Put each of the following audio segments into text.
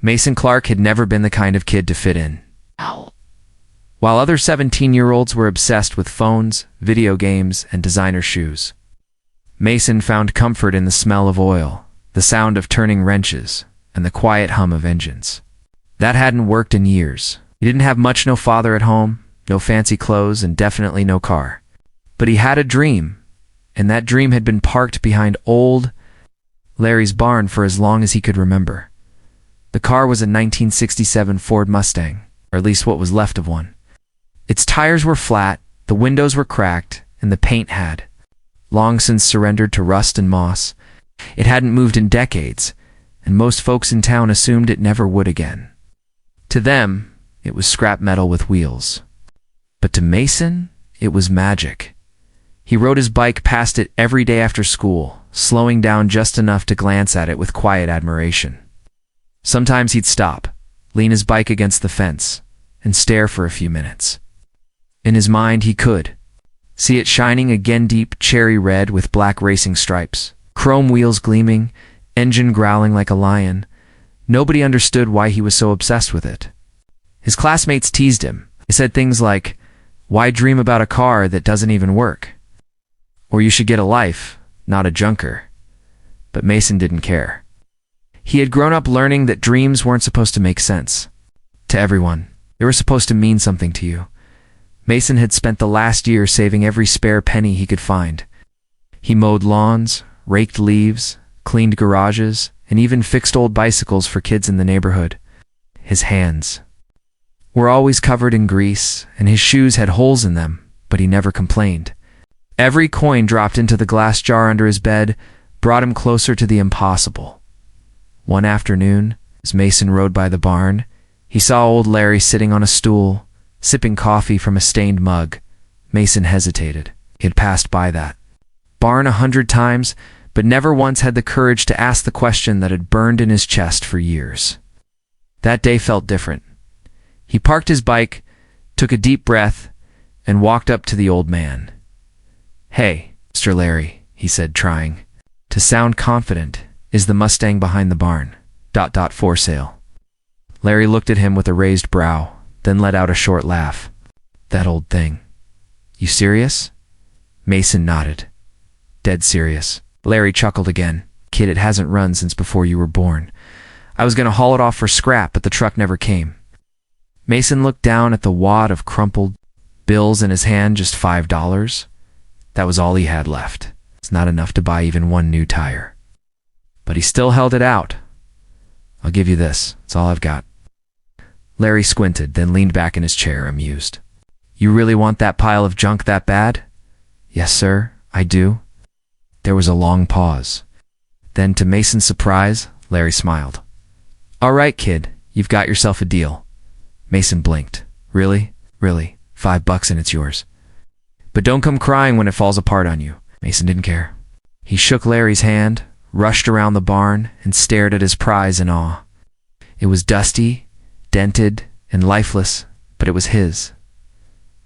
Mason Clark had never been the kind of kid to fit in. While other 17-year-olds were obsessed with phones, video games, and designer shoes, Mason found comfort in the smell of oil, the sound of turning wrenches, and the quiet hum of engines. That hadn't worked in years. He didn't have much, no father at home, no fancy clothes, and definitely no car. But he had a dream, and that dream had been parked behind old Larry's barn for as long as he could remember. The car was a 1967 Ford Mustang, or at least what was left of one. Its tires were flat, the windows were cracked, and the paint had long since surrendered to rust and moss. It hadn't moved in decades, and most folks in town assumed it never would again. To them, it was scrap metal with wheels. But to Mason, it was magic. He rode his bike past it every day after school, slowing down just enough to glance at it with quiet admiration. Sometimes he'd stop, lean his bike against the fence, and stare for a few minutes. In his mind, he could see it shining again, deep cherry red with black racing stripes, chrome wheels gleaming, engine growling like a lion. Nobody understood why he was so obsessed with it. His classmates teased him. They said things like, "Why dream about a car that doesn't even work?" Or "You should get a life, not a junker." But Mason didn't care. He had grown up learning that dreams weren't supposed to make sense to everyone. They were supposed to mean something to you. Mason had spent the last year saving every spare penny he could find. He mowed lawns, raked leaves, cleaned garages, and even fixed old bicycles for kids in the neighborhood. His hands were always covered in grease, and his shoes had holes in them, but he never complained. Every coin dropped into the glass jar under his bed brought him closer to the impossible. One afternoon, as Mason rode by the barn, he saw old Larry sitting on a stool, sipping coffee from a stained mug. Mason hesitated. He had passed by that barn 100 times, but never once had the courage to ask the question that had burned in his chest for years. That day felt different. He parked his bike, took a deep breath, and walked up to the old man. "Hey, Mr. Larry," he said, trying to sound confident, "is the Mustang behind the barn for sale?" Larry looked at him with a raised brow, then let out a short laugh. "That old thing. You serious?" Mason nodded. "Dead serious." Larry chuckled again. "Kid, it hasn't run since before you were born. I was going to haul it off for scrap, but the truck never came." Mason looked down at the wad of crumpled bills in his hand. Just $5. That was all he had left. It's not enough to buy even one new tire. But he still held it out. "I'll give you this. It's all I've got." Larry squinted, then leaned back in his chair, amused. "You really want that pile of junk that bad?" "Yes, sir, I do." There was a long pause. Then, to Mason's surprise, Larry smiled. "All right, kid, you've got yourself a deal." Mason blinked. "Really? Really? $5 and it's yours. But don't come crying when it falls apart on you." Mason didn't care. He shook Larry's hand, rushed around the barn, and stared at his prize in awe. It was dusty, dented, and lifeless, but it was his.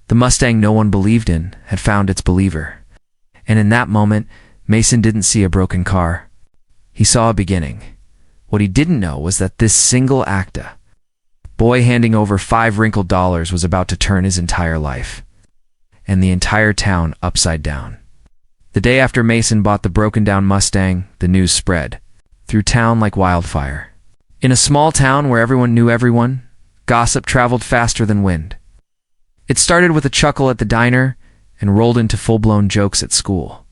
The Mustang no one believed in had found its believer. And in that moment, Mason didn't see a broken car. He saw a beginning. What he didn't know was that this single acta, boy handing over $5 wrinkled dollars, was about to turn his entire life, and the entire town upside down. The day after Mason bought the broken-down Mustang, the news spread through town like wildfire. In a small town where everyone knew everyone, gossip traveled faster than wind. It started with a chuckle at the diner and rolled into full-blown jokes at school.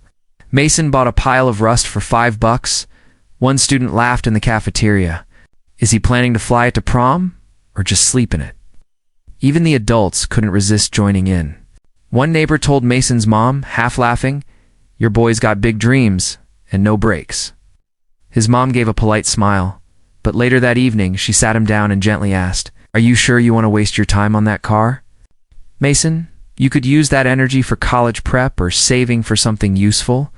Mason bought a pile of rust for $5. One student laughed in the cafeteria. Is he planning to fly it to prom, or just sleep in it? Even the adults couldn't resist joining in. One neighbor told Mason's mom, half laughing, "Your boy's got big dreams and no brakes." His mom gave a polite smile, but later that evening she sat him down and gently asked, "Are you sure you want to waste your time on that car? Mason, you could use that energy for college prep or saving for something useful."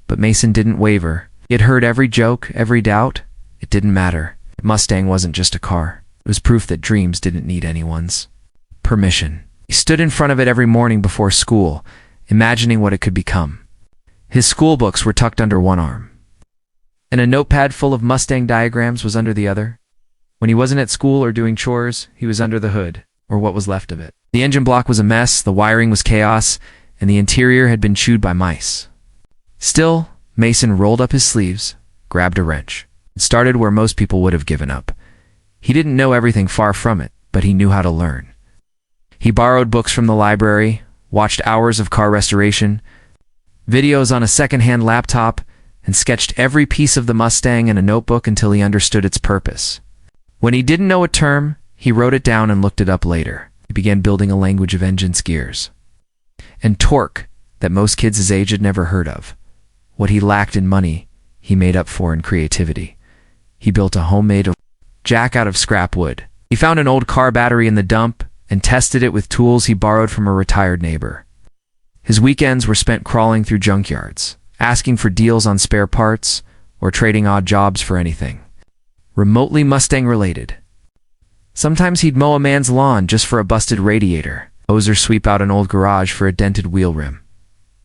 But Mason didn't waver. He had heard every joke, every doubt. It didn't matter. The Mustang wasn't just a car. It was proof that dreams didn't need anyone's permission. He stood in front of it every morning before school, imagining what it could become. His school books were tucked under one arm, and a notepad full of Mustang diagrams was under the other. When he wasn't at school or doing chores, he was under the hood, or what was left of it. The engine block was a mess, the wiring was chaos, and the interior had been chewed by mice. Still, Mason rolled up his sleeves, grabbed a wrench, and started where most people would have given up. He didn't know everything, far from it, but he knew how to learn. He borrowed books from the library, watched hours of car restoration, videos on a second-hand laptop, and sketched every piece of the Mustang in a notebook until he understood its purpose. When he didn't know a term, he wrote it down and looked it up later. He began building a language of engines, gears, and torque that most kids his age had never heard of. What he lacked in money, he made up for in creativity. He built a homemade jack out of scrap wood. He found an old car battery in the dump and tested it with tools he borrowed from a retired neighbor. His weekends were spent crawling through junkyards, asking for deals on spare parts, or trading odd jobs for anything remotely Mustang-related. Sometimes he'd mow a man's lawn just for a busted radiator, or sweep out an old garage for a dented wheel rim.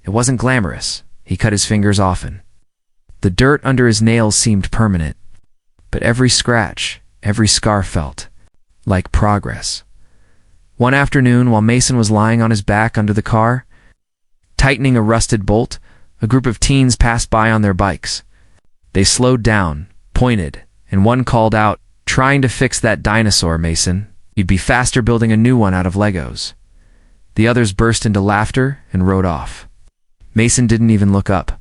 It wasn't glamorous. He cut his fingers often. The dirt under his nails seemed permanent, but every scratch, every scar felt like progress. One afternoon, while Mason was lying on his back under the car, tightening a rusted bolt, a group of teens passed by on their bikes. They slowed down, pointed, and one called out, "Trying to fix that dinosaur, Mason. You'd be faster building a new one out of Legos." The others burst into laughter and rode off. Mason didn't even look up.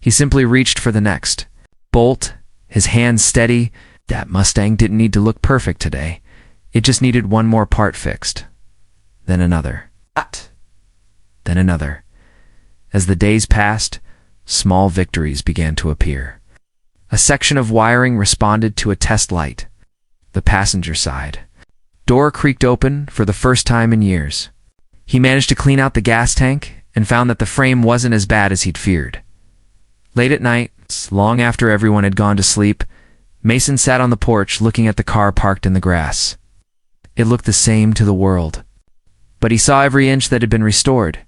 He simply reached for the next bolt, his hands steady. That Mustang didn't need to look perfect today. It just needed one more part fixed. Then another. Then another. As the days passed, small victories began to appear. A section of wiring responded to a test light. The passenger side door creaked open for the first time in years. He managed to clean out the gas tank and found that the frame wasn't as bad as he'd feared. Late at night, long after everyone had gone to sleep, Mason sat on the porch looking at the car parked in the grass. It looked the same to the world, but he saw every inch that had been restored.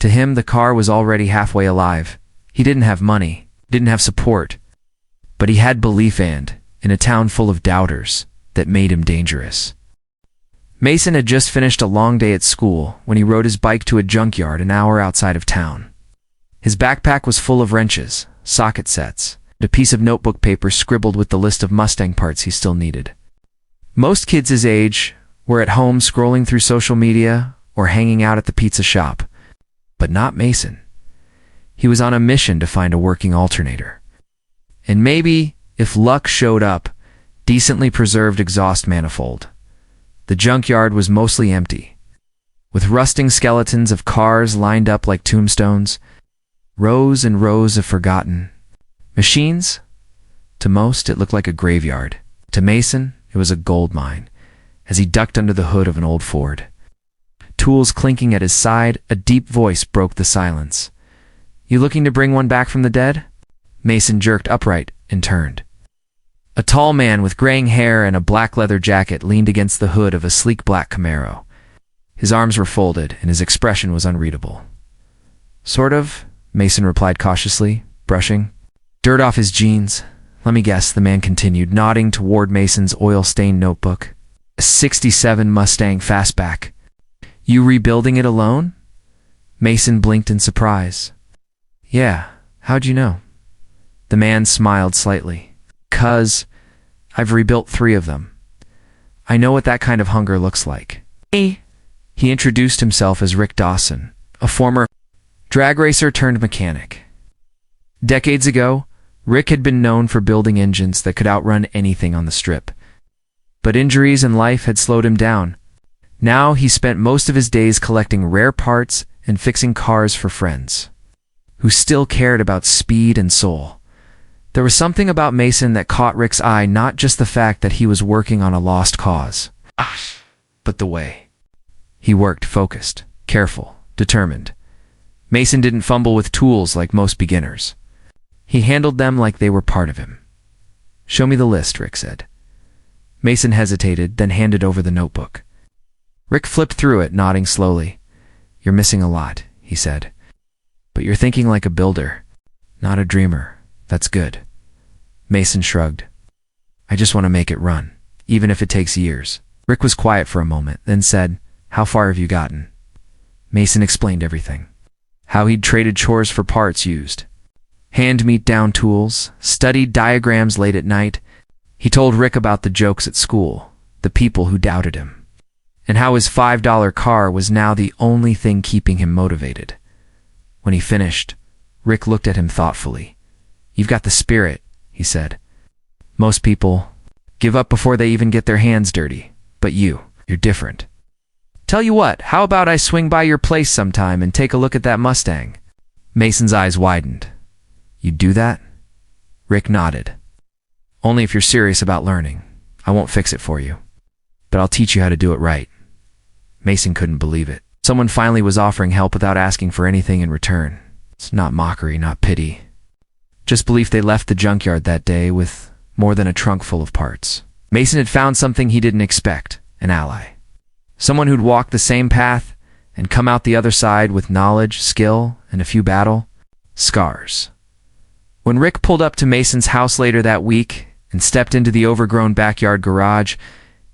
To him, the car was already halfway alive. He didn't have money, didn't have support, but he had belief, and, in a town full of doubters, that made him dangerous. Mason had just finished a long day at school when he rode his bike to a junkyard an hour outside of town. His backpack was full of wrenches, socket sets, and a piece of notebook paper scribbled with the list of Mustang parts he still needed. Most kids his age were at home scrolling through social media or hanging out at the pizza shop, but not Mason. He was on a mission to find a working alternator. And maybe, if luck showed up, decently preserved exhaust manifold. The junkyard was mostly empty, with rusting skeletons of cars lined up like tombstones, rows and rows of forgotten machines. To most, it looked like a graveyard. To Mason, it was a gold mine, as he ducked under the hood of an old Ford. Tools clinking at his side, a deep voice broke the silence. "You looking to bring one back from the dead?" Mason jerked upright and turned. A tall man with graying hair and a black leather jacket leaned against the hood of a sleek black Camaro. His arms were folded, and his expression was unreadable. "Sort of," Mason replied cautiously, brushing dirt off his jeans. "Let me guess," the man continued, nodding toward Mason's oil-stained notebook. "A '67 Mustang Fastback. You rebuilding it alone?" Mason blinked in surprise. "Yeah, how'd you know?" The man smiled slightly. "'Cause I've rebuilt 3 of them. I know what that kind of hunger looks like." He introduced himself as Rick Dawson, a former drag racer turned mechanic. Decades ago, Rick had been known for building engines that could outrun anything on the strip. But injuries and life had slowed him down. Now he spent most of his days collecting rare parts and fixing cars for friends who still cared about speed and soul. There was something about Mason that caught Rick's eye, not just the fact that he was working on a lost cause, but the way he worked, focused, careful, determined. Mason didn't fumble with tools like most beginners. He handled them like they were part of him. "Show me the list," Rick said. Mason hesitated, then handed over the notebook. Rick flipped through it, nodding slowly. "You're missing a lot," he said. "But you're thinking like a builder, not a dreamer. That's good." Mason shrugged. "I just want to make it run, even if it takes years. Rick was quiet for a moment, then said, "How far have you gotten?" Mason explained everything. How he'd traded chores for parts used, hand-me-down tools, studied diagrams late at night. He told Rick about the jokes at school, the people who doubted him, and how his $5 car was now the only thing keeping him motivated. When he finished, Rick looked at him thoughtfully. "You've got the spirit," he said. "Most people give up before they even get their hands dirty, but you're different. Tell you what, how about I swing by your place sometime and take a look at that Mustang?" Mason's eyes widened. "You'd do that?" Rick nodded. "Only if you're serious about learning. I won't fix it for you, but I'll teach you how to do it right." Mason couldn't believe it. Someone finally was offering help without asking for anything in return. It's not mockery, not pity. Just belief. They left the junkyard that day with more than a trunk full of parts. Mason had found something he didn't expect, an ally. Someone who'd walked the same path and come out the other side with knowledge, skill, and a few battle scars. When Rick pulled up to Mason's house later that week and stepped into the overgrown backyard garage,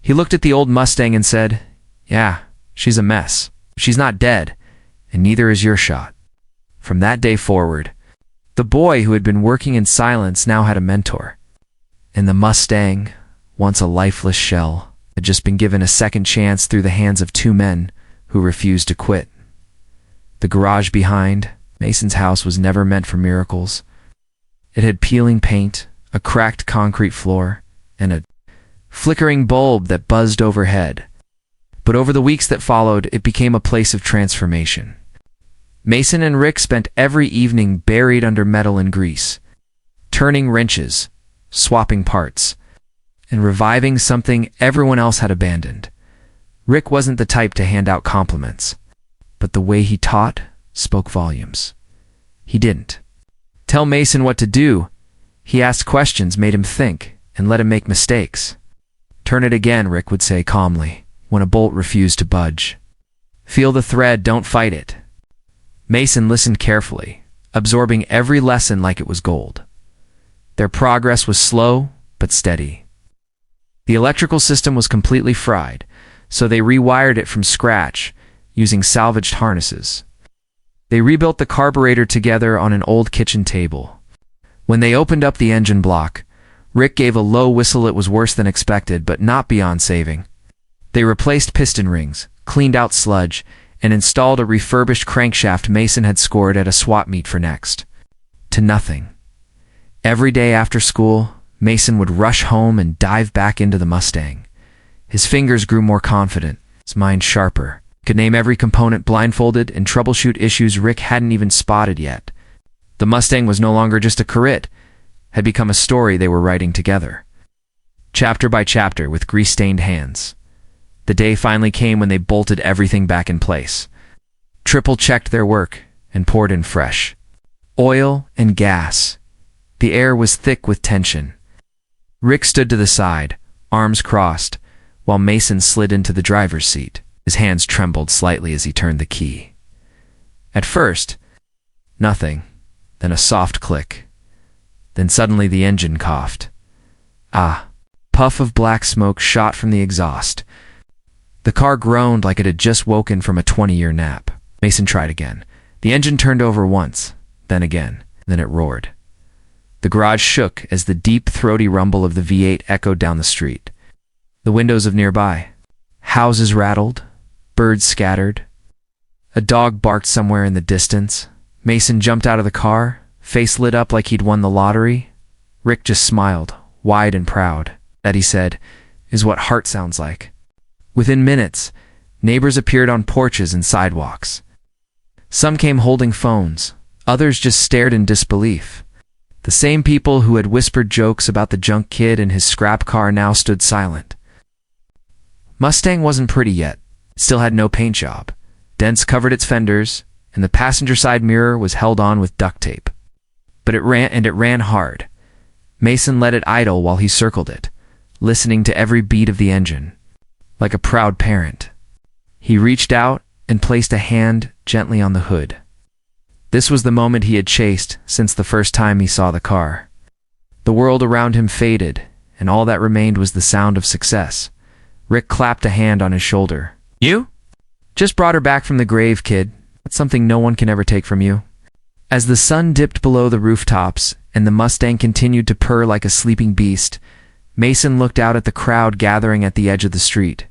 he looked at the old Mustang and said, "Yeah, she's a mess. She's not dead, and neither is your shot." From that day forward, the boy who had been working in silence now had a mentor. And the Mustang, once a lifeless shell, had just been given a second chance through the hands of two men who refused to quit. The garage behind Mason's house was never meant for miracles. It had peeling paint, a cracked concrete floor, and a flickering bulb that buzzed overhead. But over the weeks that followed, it became a place of transformation. Mason and Rick spent every evening buried under metal and grease, turning wrenches, swapping parts, and reviving something everyone else had abandoned. Rick wasn't the type to hand out compliments, but the way he taught spoke volumes. He didn't tell Mason what to do. He asked questions, made him think, and let him make mistakes. "Turn it again," Rick would say calmly, when a bolt refused to budge. "Feel the thread, don't fight it." Mason listened carefully, absorbing every lesson like it was gold. Their progress was slow but steady. The electrical system was completely fried, so they rewired it from scratch using salvaged harnesses. They rebuilt the carburetor together on an old kitchen table. When they opened up the engine block, Rick gave a low whistle. It was worse than expected, but not beyond saving. They replaced piston rings, cleaned out sludge, and installed a refurbished crankshaft Mason had scored at a swap meet for next to nothing. Every day after school, Mason would rush home and dive back into the Mustang. His fingers grew more confident, his mind sharper. He could name every component blindfolded and troubleshoot issues Rick hadn't even spotted yet. The Mustang was no longer just a Corvette, had become a story they were writing together, chapter by chapter with grease-stained hands. The day finally came when they bolted everything back in place, triple-checked their work, and poured in fresh oil and gas. The air was thick with tension. Rick stood to the side, arms crossed, while Mason slid into the driver's seat. His hands trembled slightly as he turned the key. At first, nothing, then a soft click. Then suddenly the engine coughed. Puff of black smoke shot from the exhaust. The car groaned like it had just woken from a 20-year nap. Mason tried again. The engine turned over once, then again, then it roared. The garage shook as the deep, throaty rumble of the V8 echoed down the street. The windows of nearby houses rattled, birds scattered. A dog barked somewhere in the distance. Mason jumped out of the car, face lit up like he'd won the lottery. Rick just smiled, wide and proud. That, he said, is what heart sounds like. Within minutes, neighbors appeared on porches and sidewalks. Some came holding phones, others just stared in disbelief. The same people who had whispered jokes about the junk kid and his scrap car now stood silent. Mustang wasn't pretty yet. It still had no paint job. Dents covered its fenders, and the passenger side mirror was held on with duct tape. But it ran hard. Mason let it idle while he circled it, listening to every beat of the engine. Like a proud parent, he reached out and placed a hand gently on the hood. This was the moment he had chased since the first time he saw the car. The world around him faded, and all that remained was the sound of success. Rick clapped a hand on his shoulder. "You? Just brought her back from the grave, kid. That's something no one can ever take from you." As the sun dipped below the rooftops and the Mustang continued to purr like a sleeping beast, Mason looked out at the crowd gathering at the edge of the street.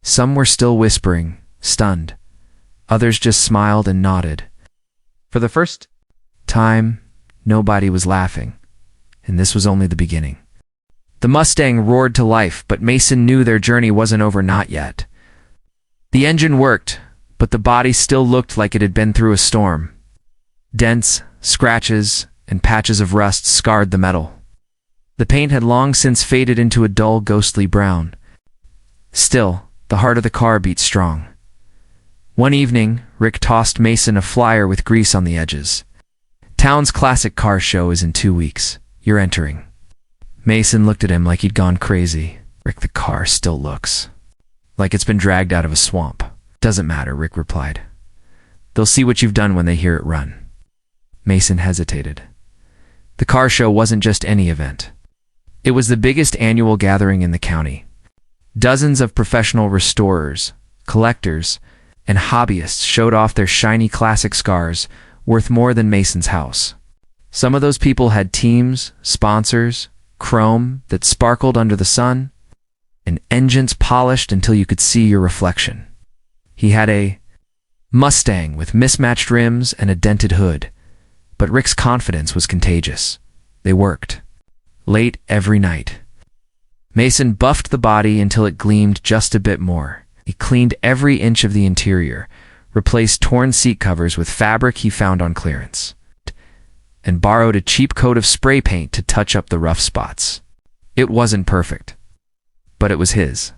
Some were still whispering, stunned. Others just smiled and nodded. For the first time, nobody was laughing, and this was only the beginning. The Mustang roared to life, but Mason knew their journey wasn't over, not yet. The engine worked, but the body still looked like it had been through a storm. Dents, scratches, and patches of rust scarred the metal. The paint had long since faded into a dull, ghostly brown. Still, the heart of the car beat strong. One evening, Rick tossed Mason a flyer with grease on the edges. "Town's classic car show is in 2 weeks. You're entering." Mason looked at him like he'd gone crazy. "Rick, the car still looks like it's been dragged out of a swamp." "Doesn't matter," Rick replied. "They'll see what you've done when they hear it run." Mason hesitated. The car show wasn't just any event. It was the biggest annual gathering in the county. Dozens of professional restorers, collectors, and hobbyists showed off their shiny classic cars worth more than Mason's house. Some of those people had teams, sponsors, chrome that sparkled under the sun, and engines polished until you could see your reflection. He had a Mustang with mismatched rims and a dented hood, but Rick's confidence was contagious. They worked. Late every night. Mason buffed the body until it gleamed just a bit more. He cleaned every inch of the interior, replaced torn seat covers with fabric he found on clearance, and borrowed a cheap coat of spray paint to touch up the rough spots. It wasn't perfect, but it was his.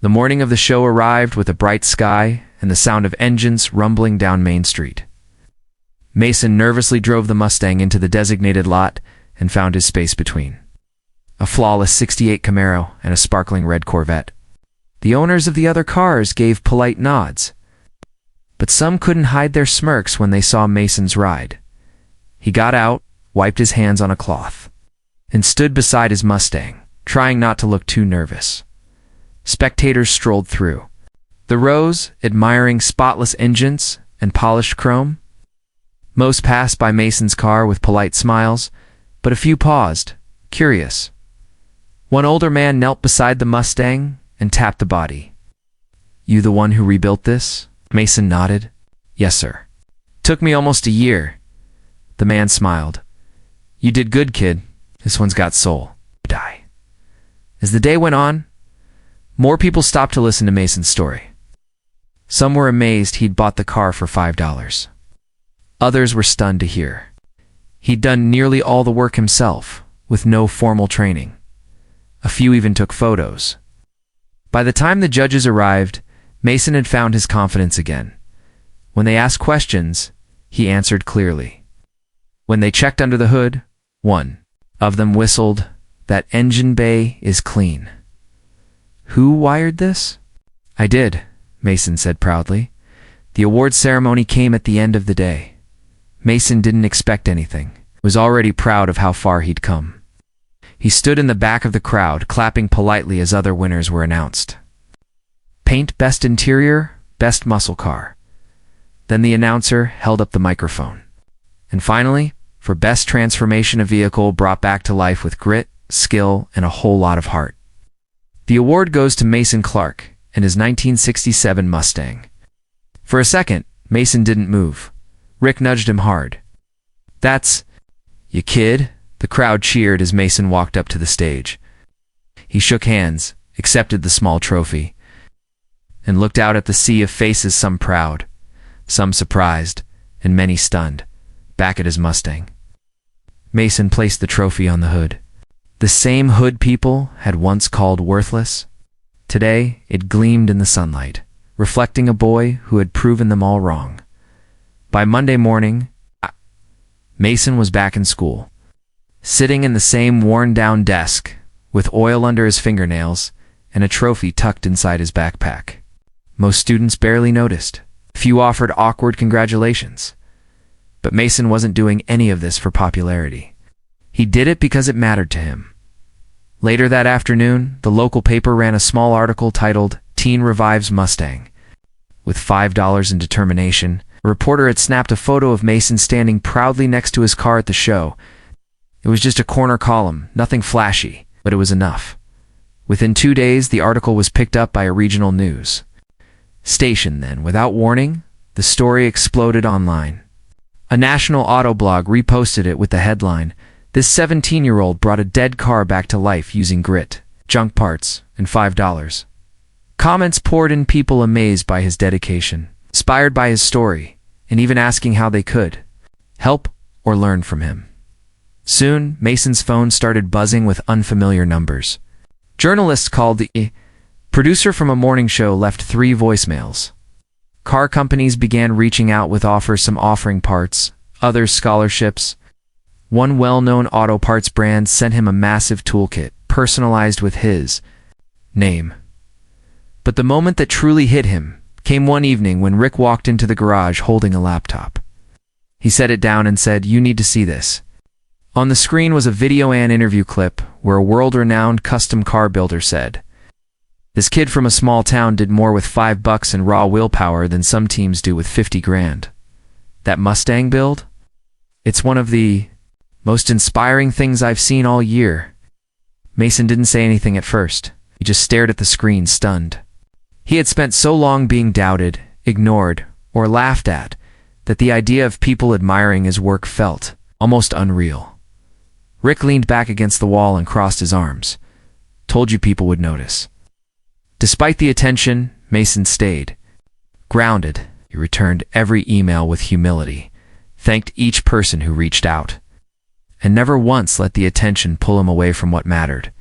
The morning of the show arrived with a bright sky and the sound of engines rumbling down Main Street. Mason nervously drove the Mustang into the designated lot and found his space between a flawless '68 Camaro and a sparkling red Corvette. The owners of the other cars gave polite nods, but some couldn't hide their smirks when they saw Mason's ride. He got out, wiped his hands on a cloth, and stood beside his Mustang, trying not to look too nervous. Spectators strolled through, the rows admiring spotless engines and polished chrome. Most passed by Mason's car with polite smiles, but a few paused, curious. One older man knelt beside the Mustang and tapped the body. "You the one who rebuilt this?" Mason nodded. "Yes, sir. Took me almost a year." The man smiled. "You did good, kid. This one's got soul." Die. As the day went on, more people stopped to listen to Mason's story. Some were amazed he'd bought the car for $5. Others were stunned to hear he'd done nearly all the work himself, with no formal training. A few even took photos. By the time the judges arrived, Mason had found his confidence again. When they asked questions, he answered clearly. When they checked under the hood, one of them whistled, "That engine bay is clean." "Who wired this?" "I did," Mason said proudly. The award ceremony came at the end of the day. Mason didn't expect anything, was already proud of how far he'd come. He stood in the back of the crowd, clapping politely as other winners were announced. Paint Best Interior, Best Muscle Car. Then the announcer held up the microphone. And finally, for Best Transformation, a vehicle brought back to life with grit, skill, and a whole lot of heart. The award goes to Mason Clark and his 1967 Mustang. For a second, Mason didn't move. Rick nudged him hard. "That's you, kid." The crowd cheered as Mason walked up to the stage. He shook hands, accepted the small trophy, and looked out at the sea of faces, some proud, some surprised, and many stunned, back at his Mustang. Mason placed the trophy on the hood. The same hood people had once called worthless. Today, it gleamed in the sunlight, reflecting a boy who had proven them all wrong. By Monday morning, Mason was back in school, sitting in the same worn-down desk, with oil under his fingernails and a trophy tucked inside his backpack. Most students barely noticed. Few offered awkward congratulations. But Mason wasn't doing any of this for popularity. He did it because it mattered to him. Later that afternoon, the local paper ran a small article titled, "Teen Revives Mustang." With $5 in determination, a reporter had snapped a photo of Mason standing proudly next to his car at the show. It was just a corner column, nothing flashy, but it was enough. Within 2 days, the article was picked up by a regional news station. Then, without warning, the story exploded online. A national auto blog reposted it with the headline, "This 17-year-old brought a dead car back to life using grit, junk parts, and $5. Comments poured in, people amazed by his dedication, inspired by his story, and even asking how they could help or learn from him. Soon, Mason's phone started buzzing with unfamiliar numbers. Journalists called. The producer from a morning show left 3 voicemails. Car companies began reaching out with offers, some offering parts, others scholarships. One well-known auto parts brand sent him a massive toolkit, personalized with his name. But the moment that truly hit him came one evening when Rick walked into the garage holding a laptop. He set it down and said, "You need to see this." On the screen was a video and interview clip where a world-renowned custom car builder said, "This kid from a small town did more with $5 and raw willpower than some teams do with 50 grand. That Mustang build? It's one of the most inspiring things I've seen all year." Mason didn't say anything at first. He just stared at the screen, stunned. He had spent so long being doubted, ignored, or laughed at, that the idea of people admiring his work felt almost unreal. Rick leaned back against the wall and crossed his arms. "Told you people would notice." Despite the attention, Mason stayed. Grounded, he returned every email with humility, thanked each person who reached out, and never once let the attention pull him away from what mattered,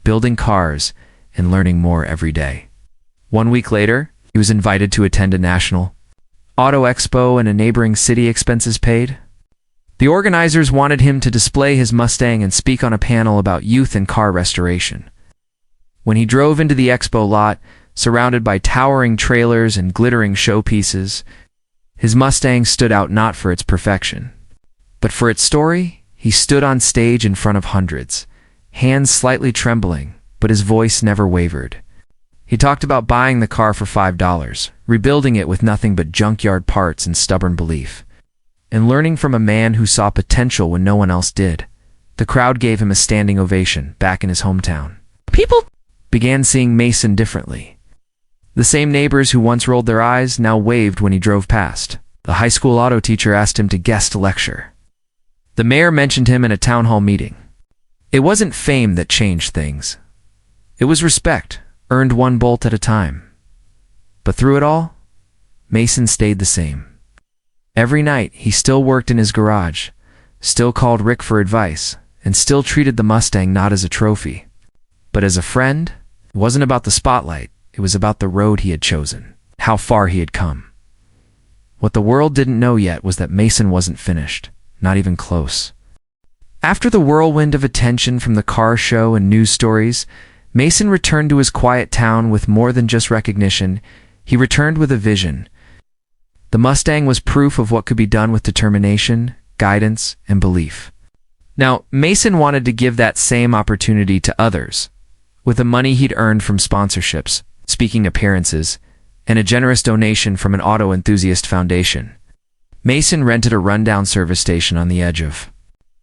building cars and learning more every day. 1 week later, he was invited to attend a national auto expo in a neighboring city, expenses paid. The organizers wanted him to display his Mustang and speak on a panel about youth and car restoration. When he drove into the expo lot, surrounded by towering trailers and glittering showpieces, his Mustang stood out not for its perfection, but for its story. He stood on stage in front of hundreds, hands slightly trembling, but his voice never wavered. He talked about buying the car for $5, rebuilding it with nothing but junkyard parts and stubborn belief, and learning from a man who saw potential when no one else did. The crowd gave him a standing ovation back in his hometown. People began seeing Mason differently. The same neighbors who once rolled their eyes now waved when he drove past. The high school auto teacher asked him to guest lecture. The mayor mentioned him in a town hall meeting. It wasn't fame that changed things. It was respect, earned one bolt at a time. But through it all, Mason stayed the same. Every night, he still worked in his garage, still called Rick for advice, and still treated the Mustang not as a trophy, but as a friend. It wasn't about the spotlight. It was about the road he had chosen, how far he had come. What the world didn't know yet was that Mason wasn't finished, not even close. After the whirlwind of attention from the car show and news stories, Mason returned to his quiet town with more than just recognition. He returned with a vision. The Mustang was proof of what could be done with determination, guidance, and belief. Now, Mason wanted to give that same opportunity to others, with the money he'd earned from sponsorships, speaking appearances, and a generous donation from an auto enthusiast foundation. Mason rented a rundown service station on the edge of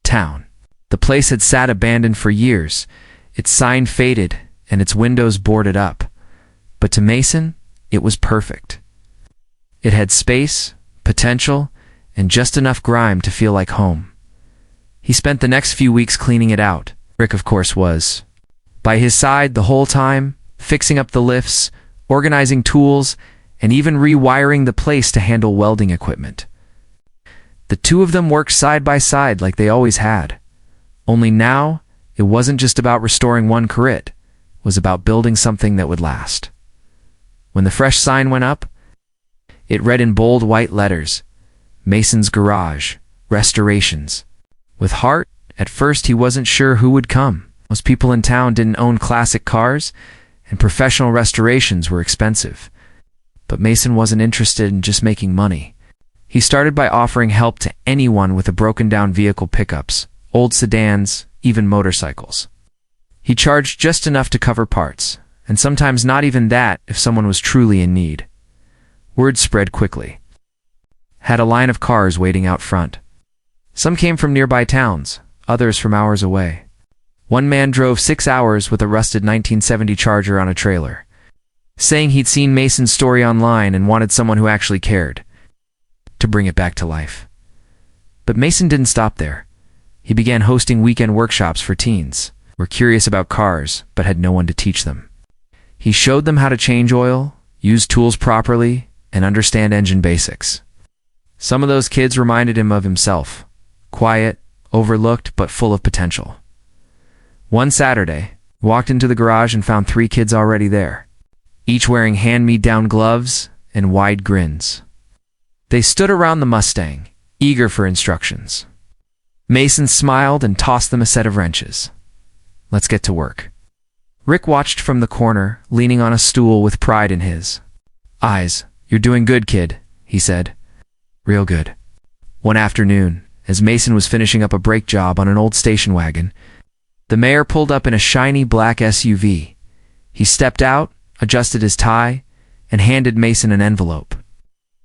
town. The place had sat abandoned for years, its sign faded, and its windows boarded up. But to Mason, it was perfect. It had space, potential, and just enough grime to feel like home. He spent the next few weeks cleaning it out. Rick, of course, was by his side the whole time, fixing up the lifts, organizing tools, and even rewiring the place to handle welding equipment. The two of them worked side by side like they always had. Only now, it wasn't just about restoring one Corvette. It was about building something that would last. When the fresh sign went up, it read in bold white letters, "Mason's Garage, Restorations." With heart, at first he wasn't sure who would come. Most people in town didn't own classic cars, and professional restorations were expensive. But Mason wasn't interested in just making money. He started by offering help to anyone with a broken-down vehicle, pickups, old sedans, even motorcycles. He charged just enough to cover parts, and sometimes not even that if someone was truly in need. Word spread quickly. Had a line of cars waiting out front. Some came from nearby towns, others from hours away. One man drove 6 hours with a rusted 1970 Charger on a trailer, saying he'd seen Mason's story online and wanted someone who actually cared to bring it back to life. But Mason didn't stop there. He began hosting weekend workshops for teens who were curious about cars but had no one to teach them. He showed them how to change oil, use tools properly, and understand engine basics. Some of those kids reminded him of himself, quiet, overlooked, but full of potential. One Saturday, he walked into the garage and found 3 kids already there, each wearing hand-me-down gloves and wide grins. They stood around the Mustang, eager for instructions. Mason smiled and tossed them a set of wrenches. Let's get to work. Rick watched from the corner, leaning on a stool with pride in his eyes. You're doing good, kid, he said. Real good. One afternoon, as Mason was finishing up a brake job on an old station wagon, the mayor pulled up in a shiny black SUV. He stepped out, adjusted his tie, and handed Mason an envelope.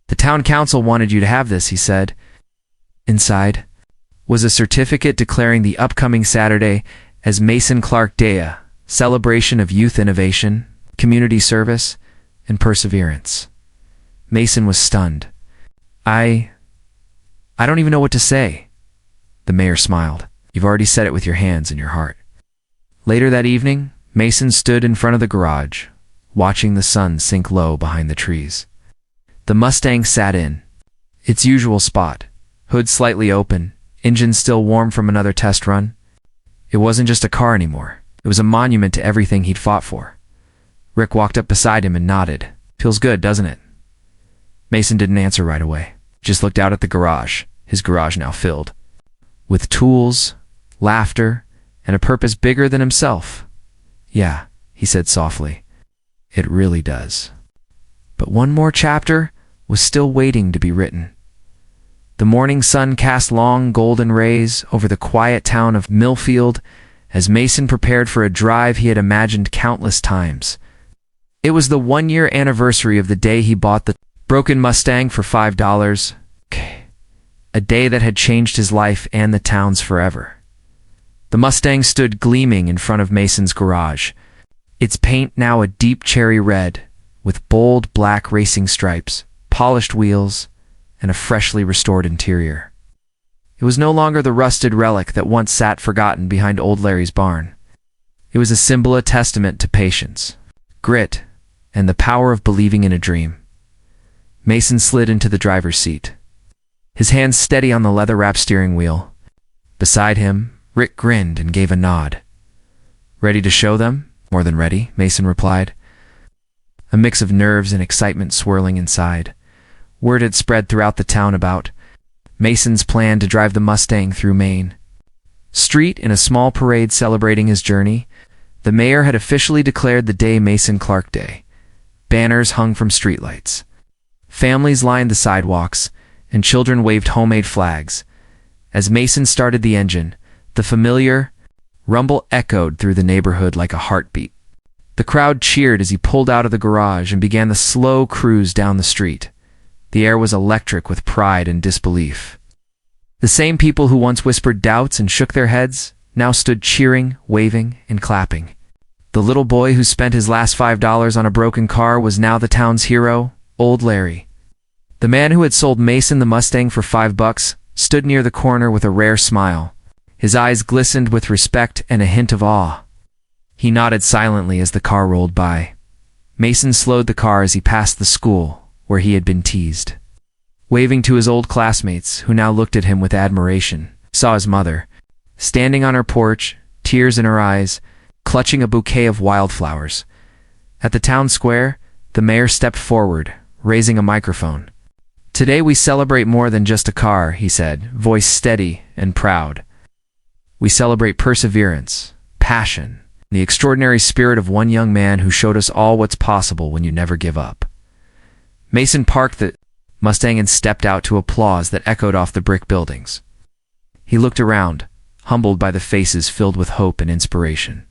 The town council wanted you to have this, he said. Inside was a certificate declaring the upcoming Saturday as Mason Clark Day, celebration of youth innovation, community service, and perseverance. Mason was stunned. I don't even know what to say. The mayor smiled. You've already said it with your hands and your heart. Later that evening, Mason stood in front of the garage, watching the sun sink low behind the trees. The Mustang sat in its usual spot, hood slightly open, engine still warm from another test run. It wasn't just a car anymore. It was a monument to everything he'd fought for. Rick walked up beside him and nodded. Feels good, doesn't it? Mason didn't answer right away. Just looked out at the garage, his garage now filled with tools, laughter, and a purpose bigger than himself. Yeah, he said softly. It really does. But one more chapter was still waiting to be written. The morning sun cast long golden rays over the quiet town of Millfield as Mason prepared for a drive he had imagined countless times. It was the 1-year anniversary of the day he bought the broken Mustang for $5, a day that had changed his life and the town's forever. The Mustang stood gleaming in front of Mason's garage, its paint now a deep cherry red, with bold black racing stripes, polished wheels, and a freshly restored interior. It was no longer the rusted relic that once sat forgotten behind old Larry's barn. It was a symbol, a testament to patience, grit, and the power of believing in a dream. Mason slid into the driver's seat, his hands steady on the leather-wrapped steering wheel. Beside him, Rick grinned and gave a nod. Ready to show them? More than ready, Mason replied, a mix of nerves and excitement swirling inside. Word had spread throughout the town about Mason's plan to drive the Mustang through Maine Street in a small parade celebrating his journey. The mayor had officially declared the day Mason Clark Day. Banners hung from streetlights. Families lined the sidewalks, and children waved homemade flags. As Mason started the engine, the familiar rumble echoed through the neighborhood like a heartbeat. The crowd cheered as he pulled out of the garage and began the slow cruise down the street. The air was electric with pride and disbelief. The same people who once whispered doubts and shook their heads now stood cheering, waving, and clapping. The little boy who spent his last $5 on a broken car was now the town's hero, Old Larry. The man who had sold Mason the Mustang for $5 stood near the corner with a rare smile. His eyes glistened with respect and a hint of awe. He nodded silently as the car rolled by. Mason slowed the car as he passed the school where he had been teased. Waving to his old classmates, who now looked at him with admiration, saw his mother, standing on her porch, tears in her eyes, clutching a bouquet of wildflowers. At the town square, the mayor stepped forward, raising a microphone. Today we celebrate more than just a car, he said, voice steady and proud. We celebrate perseverance, passion, the extraordinary spirit of one young man who showed us all what's possible when you never give up. Mason parked the Mustang and stepped out to applause that echoed off the brick buildings. He looked around, humbled by the faces filled with hope and inspiration.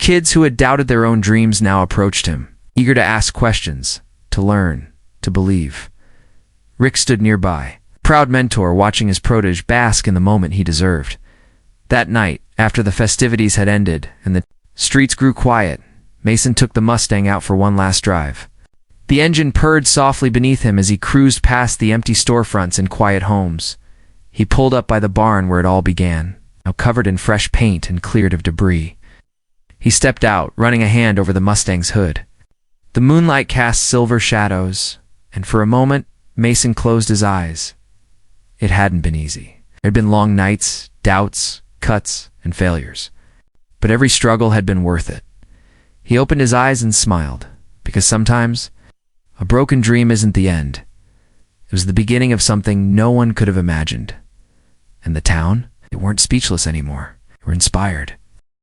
Kids who had doubted their own dreams now approached him, eager to ask questions, to learn, to believe. Rick stood nearby, proud mentor watching his protege bask in the moment he deserved. That night, after the festivities had ended and the streets grew quiet, Mason took the Mustang out for one last drive. The engine purred softly beneath him as he cruised past the empty storefronts and quiet homes. He pulled up by the barn where it all began, now covered in fresh paint and cleared of debris. He stepped out, running a hand over the Mustang's hood. The moonlight cast silver shadows, and for a moment, Mason closed his eyes. It hadn't been easy. There had been long nights, doubts, cuts, and failures. But every struggle had been worth it. He opened his eyes and smiled, because sometimes a broken dream isn't the end. It was the beginning of something no one could have imagined. And the town, they weren't speechless anymore. They were inspired.